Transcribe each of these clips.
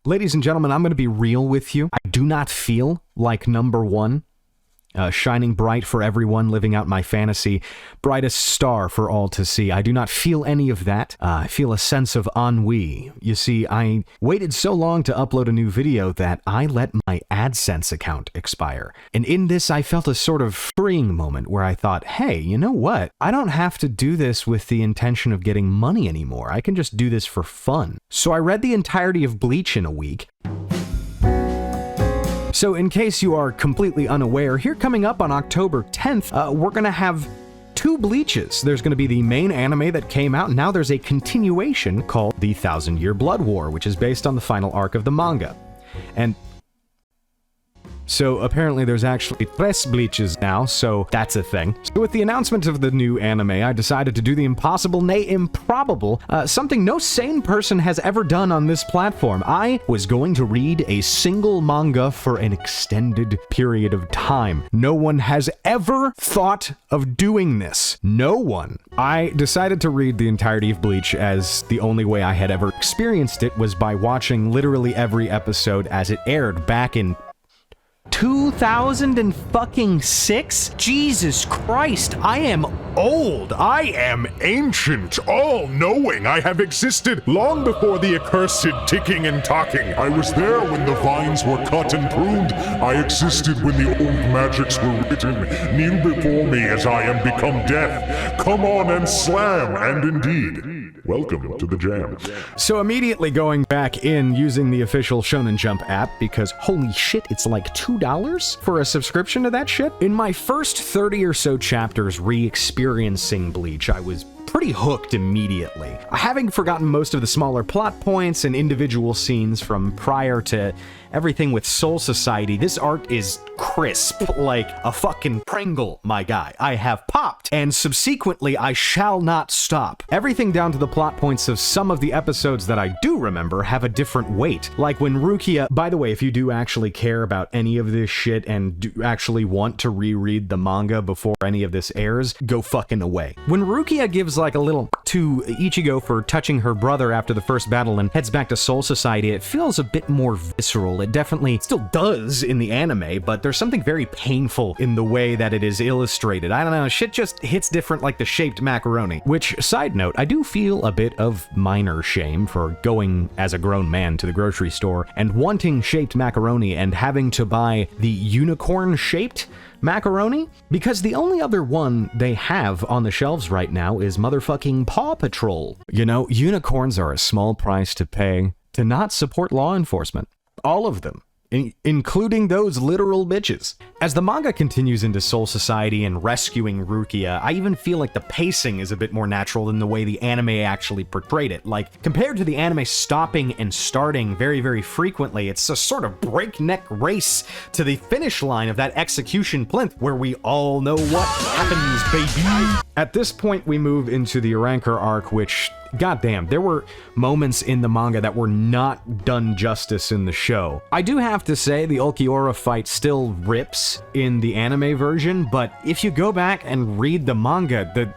Ladies and gentlemen, I'm going to be real with you. I do not feel like number one. Shining bright for everyone, living out my fantasy, brightest star for all to see. I do not feel any of that. I feel a sense of ennui. You see, I waited so long to upload a new video that I let my AdSense account expire. And in this, I felt a sort of freeing moment where I thought, hey, you know what? I don't have to do this with the intention of getting money anymore. I can just do this for fun. So I read the entirety of Bleach in a week. So in case you are completely unaware, here coming up on October 10th, we're going to have two Bleaches. There's going to be the main anime that came out, and now there's a continuation called The Thousand Year Blood War, which is based on the final arc of the manga. And so apparently there's actually 3 Bleaches now, so that's a thing. So with the announcement of the new anime, I decided to do the impossible, nay improbable, something no sane person has ever done on this platform. I was going to read a single manga for an extended period of time. No one has ever thought of doing this. No one. I decided to read the entirety of Bleach, as the only way I had ever experienced it was by watching literally every episode as it aired back in 2006? Jesus Christ, I am old. I am ancient, all-knowing. I have existed long before the accursed ticking and talking. I was there when the vines were cut and pruned. I existed when the old magics were written. Kneel before me as I am become death. Come on and slam, and indeed, welcome to the jam. So immediately going back in using the official Shonen Jump app, because holy shit, it's like $2 for a subscription to that shit. In my first 30 or so chapters re-experiencing Bleach, I was pretty hooked immediately. Having forgotten most of the smaller plot points and individual scenes from prior to everything with Soul Society, this art is crisp like a fucking Pringle, my guy. I have popped, and subsequently I shall not stop. Everything down to the plot points of some of the episodes that I do remember have a different weight. Like when Rukia, by the way, if you do actually care about any of this shit and do actually want to reread the manga before any of this airs, go fucking away. When Rukia gives like a little to Ichigo for touching her brother after the first battle and heads back to Soul Society, it feels a bit more visceral. It definitely still does in the anime, but there's something very painful in the way that it is illustrated. I don't know, shit just hits different like the shaped macaroni. Which, side note, I do feel a bit of minor shame for going as a grown man to the grocery store and wanting shaped macaroni and having to buy the unicorn-shaped macaroni, because the only other one they have on the shelves right now is motherfucking Paw Patrol. You know, unicorns are a small price to pay to not support law enforcement. All of them. Including those literal bitches. As the manga continues into Soul Society and rescuing Rukia, I even feel like the pacing is a bit more natural than the way the anime actually portrayed it. Like, compared to the anime stopping and starting very, very frequently, it's a sort of breakneck race to the finish line of that execution plinth where we all know what happens, baby. At this point, we move into the Rancor arc, which, goddamn, there were moments in the manga that were not done justice in the show. I do have to say the Ulquiorra fight still rips in the anime version, but if you go back and read the manga,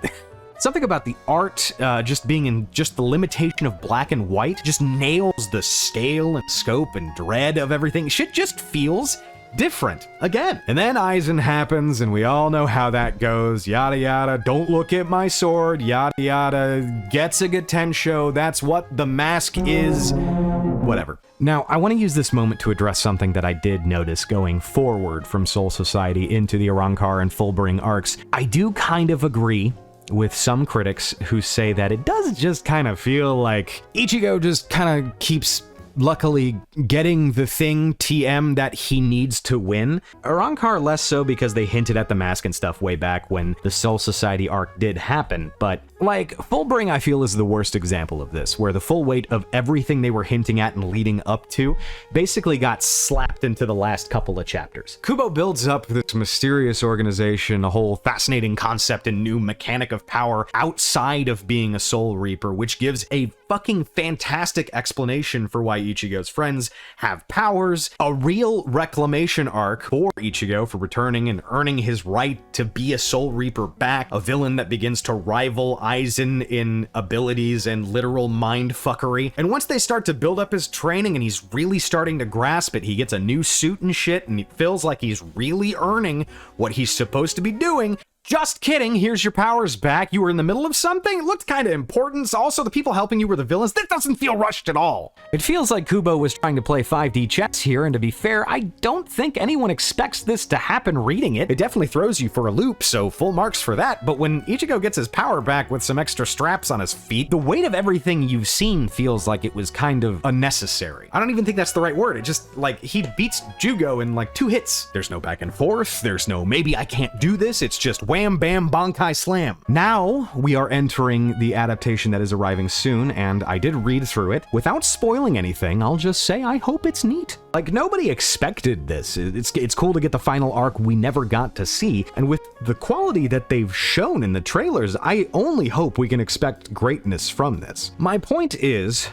something about the art just being in just the limitation of black and white just nails the scale and scope and dread of everything. Shit just feels different again. And then Aizen happens, and we all know how that goes. Yada yada, don't look at my sword, yada yada, gets a Tensho, that's what the mask is. Whatever. Now, I want to use this moment to address something that I did notice going forward from Soul Society into the Arrancar and Fullbring arcs. I do kind of agree with some critics who say that it does just kind of feel like Ichigo just kind of keeps luckily getting the thing TM that he needs to win. Arrancar less so, because they hinted at the mask and stuff way back when the Soul Society arc did happen, but like, Fullbring I feel is the worst example of this, where the full weight of everything they were hinting at and leading up to basically got slapped into the last couple of chapters. Kubo builds up this mysterious organization, a whole fascinating concept and new mechanic of power outside of being a Soul Reaper, which gives a fucking fantastic explanation for why Ichigo's friends have powers, a real reclamation arc for Ichigo for returning and earning his right to be a Soul Reaper back, a villain that begins to rival Eisen in abilities and literal mind fuckery. And once they start to build up his training and he's really starting to grasp it, he gets a new suit and shit, and he feels like he's really earning what he's supposed to be doing. Just kidding, here's your powers back. You were in the middle of something? It looked kind of important. Also, the people helping you were the villains. That doesn't feel rushed at all. It feels like Kubo was trying to play 5D chess here, and to be fair, I don't think anyone expects this to happen reading it. It definitely throws you for a loop, so full marks for that. But when Ichigo gets his power back with some extra straps on his feet, the weight of everything you've seen feels like it was kind of unnecessary. I don't even think that's the right word. It just, like, he beats Jugo in like 2 hits. There's no back and forth. There's no maybe I can't do this. It's just wham, bam, bonkai, slam. Now we are entering the adaptation that is arriving soon, and I did read through it. Without spoiling anything, I'll just say I hope it's neat. Like, nobody expected this. It's cool to get the final arc we never got to see, and with the quality that they've shown in the trailers, I only hope we can expect greatness from this. My point is...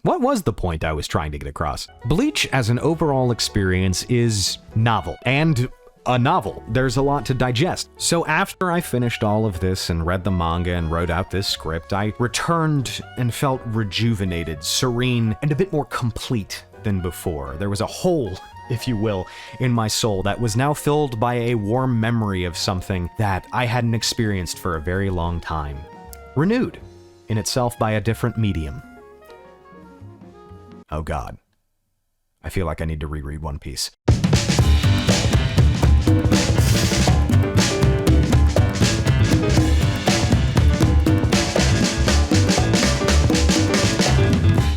What was the point I was trying to get across? Bleach as an overall experience is novel, and a novel. There's a lot to digest. So after I finished all of this and read the manga and wrote out this script, I returned and felt rejuvenated, serene, and a bit more complete than before. There was a hole, if you will, in my soul that was now filled by a warm memory of something that I hadn't experienced for a very long time. Renewed in itself by a different medium. Oh God. I feel like I need to reread One Piece.